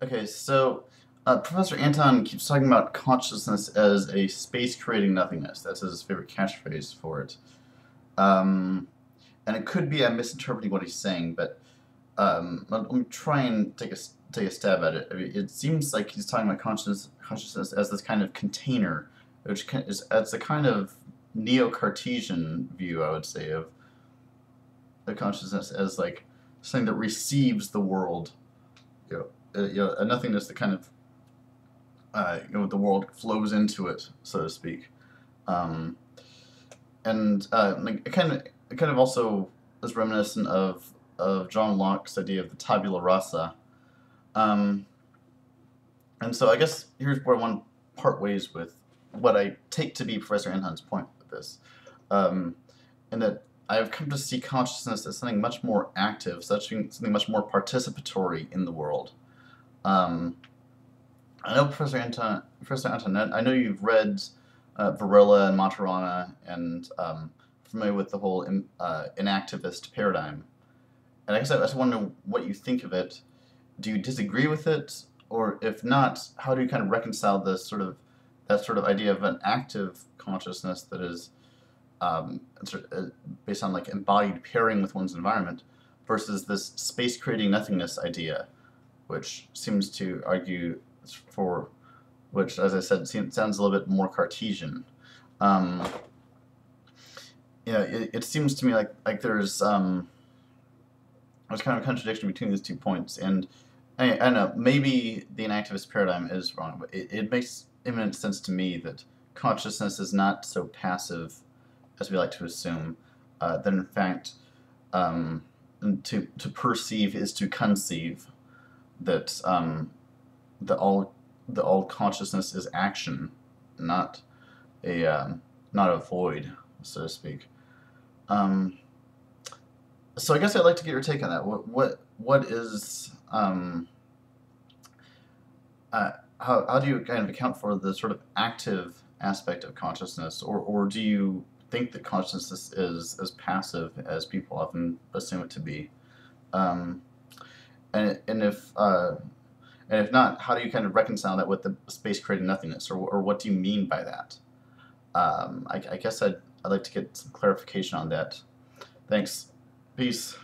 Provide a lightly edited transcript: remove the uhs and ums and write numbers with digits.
Okay, so Professor Anton keeps talking about consciousness as a space creating nothingness. That's his favorite catchphrase for it. Um, and it could be I'm misinterpreting what he's saying, but let me try and take a stab at it. I mean, it seems like he's talking about consciousness as this kind of container, which is that's a kind of neo-Cartesian view, I would say, of the consciousness as like something that receives the world, a nothingness that kind of the world flows into it, so to speak. Um, and like it kind of also is reminiscent of John Locke's idea of the tabula rasa. Um, and so I guess here's where I want to part ways with what I take to be Professor Anton's point with this, um, in that I have come to see consciousness as something much more active, something much more participatory in the world. Um, I know Professor Anton, I know you've read Varela and Maturana and familiar with the whole inactivist paradigm. And I guess I just want to know what you think of it. Do you disagree with it? Or if not, how do you kind of reconcile this that sort of idea of an active consciousness that is based on like embodied pairing with one's environment versus this space creating nothingness idea, which seems to argue for, which, as I said, sounds a little bit more Cartesian. Um, it seems to me like there's kind of a contradiction between these 2 points, and I don't know, maybe the inactivist paradigm is wrong, but it makes imminent sense to me that consciousness is not so passive as we like to assume. That in fact, um, to perceive is to conceive. That the all consciousness is action, not not a void, so to speak. Um, so I guess I'd like to get your take on that. What is how do you kind of account for the sort of active aspect of consciousness, or do you think that consciousness is as passive as people often assume it to be? Um, and if not, how do you kind of reconcile that with the space creating nothingness, or what do you mean by that? I guess I'd like to get some clarification on that. Thanks. Peace.